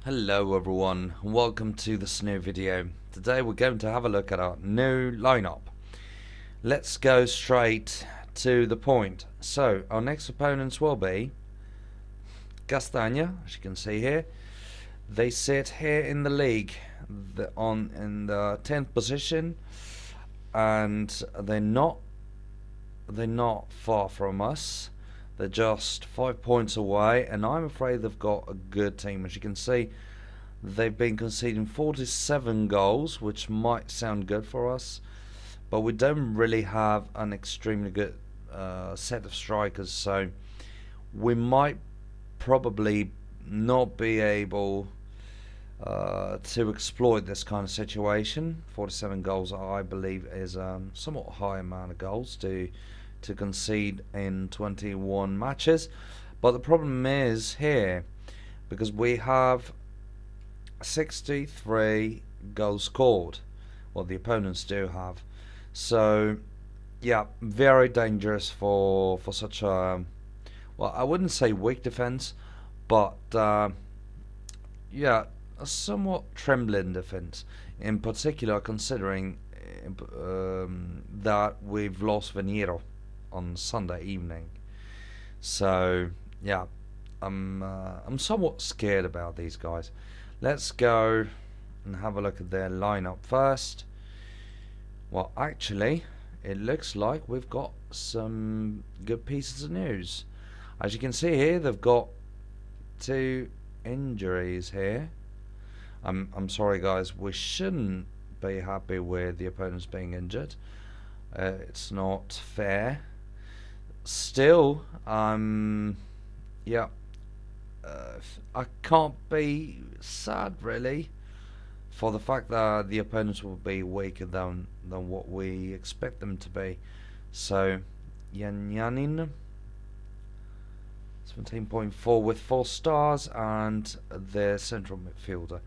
Hello everyone, welcome to this new video. Today we're going to have a look at our new lineup. Let's go straight to the point. So our next opponents will be Castagna, as you can see here. They sit here in the league in the 10th position, and they're not far from us. They're just 5 points away, and I'm afraid they've got a good team. As you can see, they've been conceding 47 goals, which might sound good for us, but we don't really have an extremely good set of strikers, so we might probably not be able to exploit this kind of situation. 47 goals, I believe, is a somewhat high amount of goals to concede in 21 matches. But the problem is here, because we have 63 goals scored. Well, the opponents do have. So, yeah, very dangerous for such a, well, I wouldn't say weak defense, but yeah, a somewhat trembling defense. In particular, considering that we've lost Venero on Sunday evening. So, yeah, I'm somewhat scared about these guys. Let's go and have a look at their lineup first. Well, actually, it looks like we've got some good pieces of news. As you can see here, they've got 2 injuries here. I'm sorry, guys. We shouldn't be happy with the opponents being injured. It's not fair. Still, yeah, I can't be sad really for the fact that the opponents will be weaker than what we expect them to be. So, Yanyanin, 17.4 with 4 stars, and their central midfielder.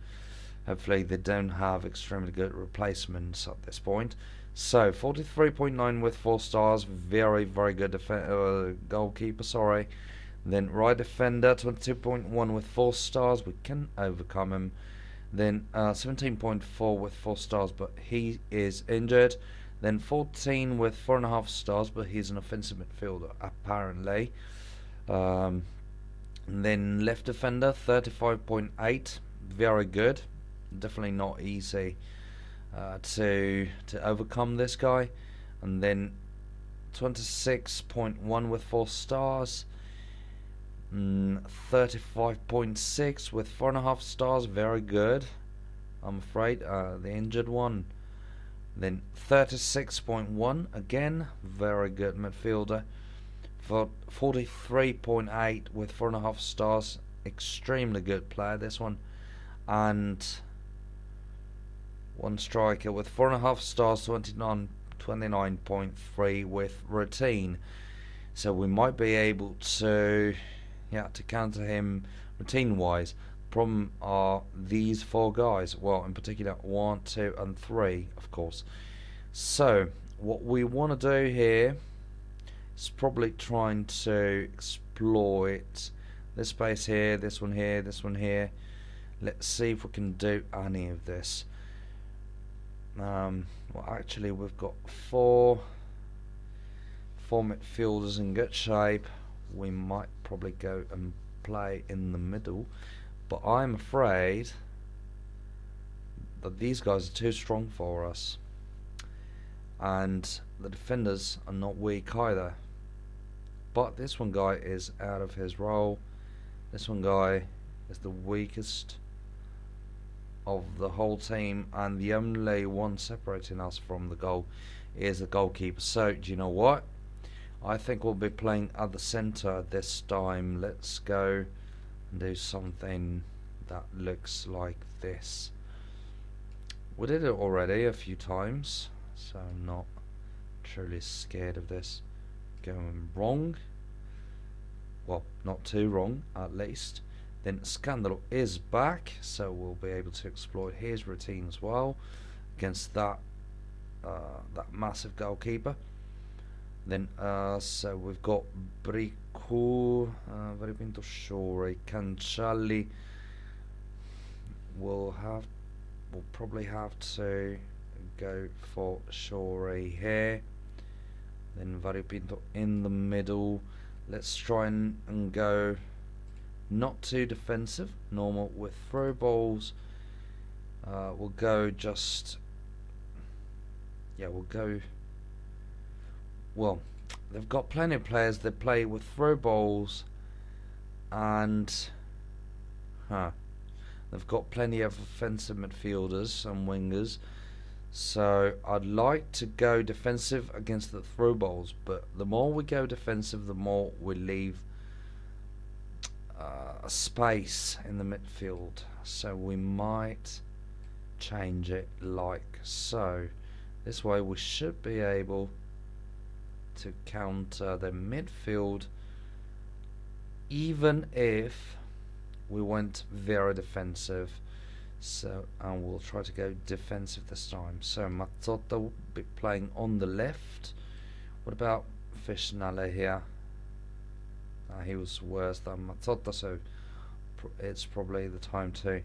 Hopefully they don't have extremely good replacements at this point. So 43.9 with 4 stars, very good goalkeeper. Sorry. Then right defender 22.1 with 4 stars. We can overcome him. Then 17.4 with 4 stars, but he is injured. Then 14 with 4.5 stars, but he's an offensive midfielder apparently. And then left defender 35.8, very good. Definitely not easy to overcome this guy. And then 26.1 with 4 stars, 35.6 with 4.5 stars, very good. I'm afraid the injured one. Then 36.1, again very good midfielder. For 43.8 with 4.5 stars, extremely good player this one. And one striker with 4.5 stars, 29.3 with routine. So we might be able to counter him routine wise. Problem are these 4 guys. Well, in particular 1, 2 and 3, of course. So what we want to do here is probably trying to exploit this space here, this one here, this one here. Let's see if we can do any of this. Well, actually, we've got 4 midfielders in good shape. We might probably go and play in the middle, but I'm afraid that these guys are too strong for us, and the defenders are not weak either. But this one guy is out of his role. This one guy is the weakest of the whole team, and the only one separating us from the goal is the goalkeeper. So do you know what? I think we'll be playing at the centre this time. Let's go and do something that looks like this. We did it already a few times, so I'm not truly scared of this going wrong. Well, not too wrong at least. Then Scandalo is back, so we'll be able to exploit his routine as well against that massive goalkeeper. Then so we've got Brico, Varipinto Shore, Canciali, we'll probably have to go for Shorey here. Then Variopinto in the middle. Let's try and go not too defensive, normal with throw balls. We'll go just, yeah, we'll go, well, they've got plenty of players that play with throw balls, and they've got plenty of offensive midfielders and wingers. So I'd like to go defensive against the throw balls, but the more we go defensive, the more we leave a space in the midfield. So we might change it like so. This way we should be able to counter the midfield, even if we went very defensive. So, and we'll try to go defensive this time. So Mazzotta will be playing on the left. What about Fishnale here? He was worse than Mazzotta, so it's probably the time to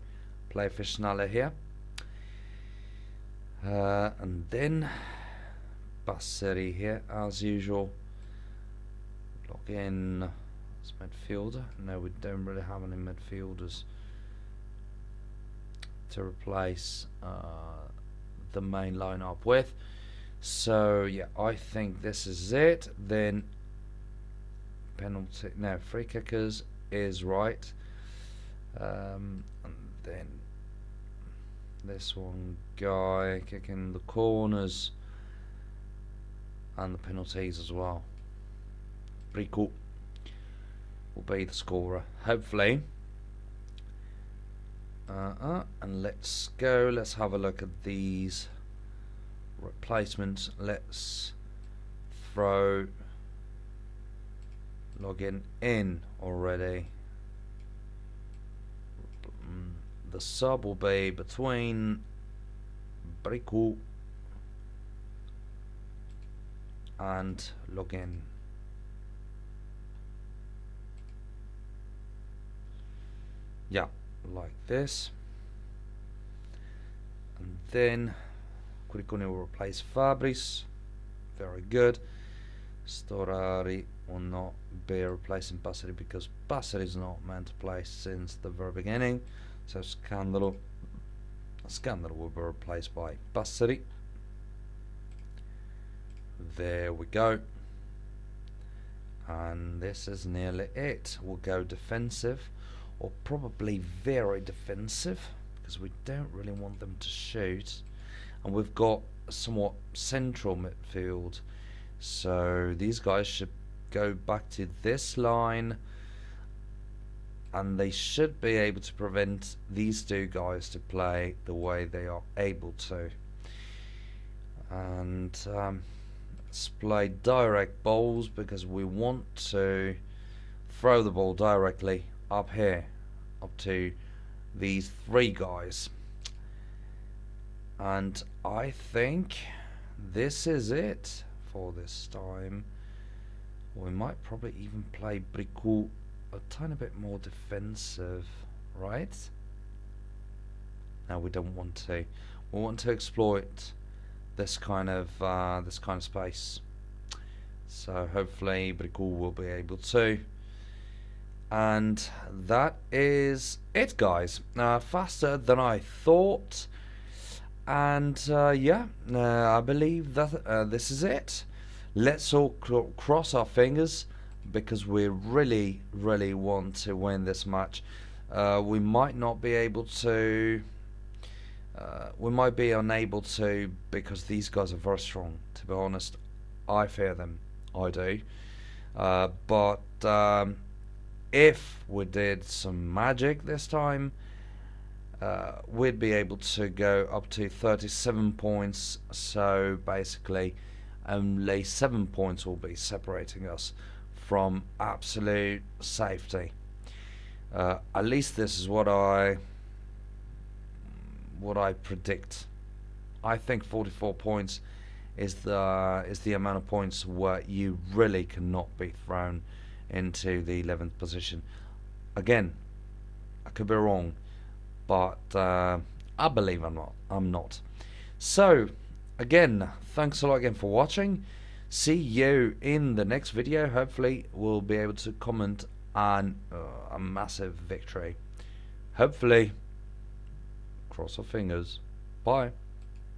play Fishnale here. And then Basseri here, as usual. Log in as midfielder. No, we don't really have any midfielders to replace the main lineup with. So yeah, I think this is it. Then penalty, no, free kickers is right. And then this one guy kicking the corners and the penalties as well. Pretty cool. Will be the scorer, hopefully. And let's go. Let's have a look at these replacements. Let's throw login in already. The sub will be between Brico and login. Yeah, like this. And then Curicone will replace Fabris. Very good. Storari will not be replacing Basseri because Basseri is not meant to play since the very beginning. So Scandalo will be replaced by Basseri. There we go. And this is nearly it. We'll go defensive, or probably very defensive, because we don't really want them to shoot. And we've got a somewhat central midfield, so these guys should go back to this line, and they should be able to prevent these two guys to play the way they are able to. And let's play direct balls, because we want to throw the ball directly up here, up to these three guys. And I think this is it for this time. We might probably even play Brico a tiny bit more defensive, right? No, we don't want to. We want to exploit this kind of space. So hopefully Brico will be able to. And that is it, guys. Faster than I thought. And yeah, I believe that this is it. Let's all cross our fingers, because we really, really want to win this match. We might not be able to. We might be unable to, because these guys are very strong. To be honest, I fear them. I do. But if we did some magic this time, we'd be able to go up to 37 points. So basically, only 7 points will be separating us from absolute safety. At least this is what I predict. I think 44 points is the amount of points where you really cannot be thrown into the 11th position. Again, I could be wrong, but I believe I'm not. So, again, thanks a lot again for watching. See you in the next video. Hopefully, we'll be able to comment on a massive victory. Hopefully, cross our fingers. Bye.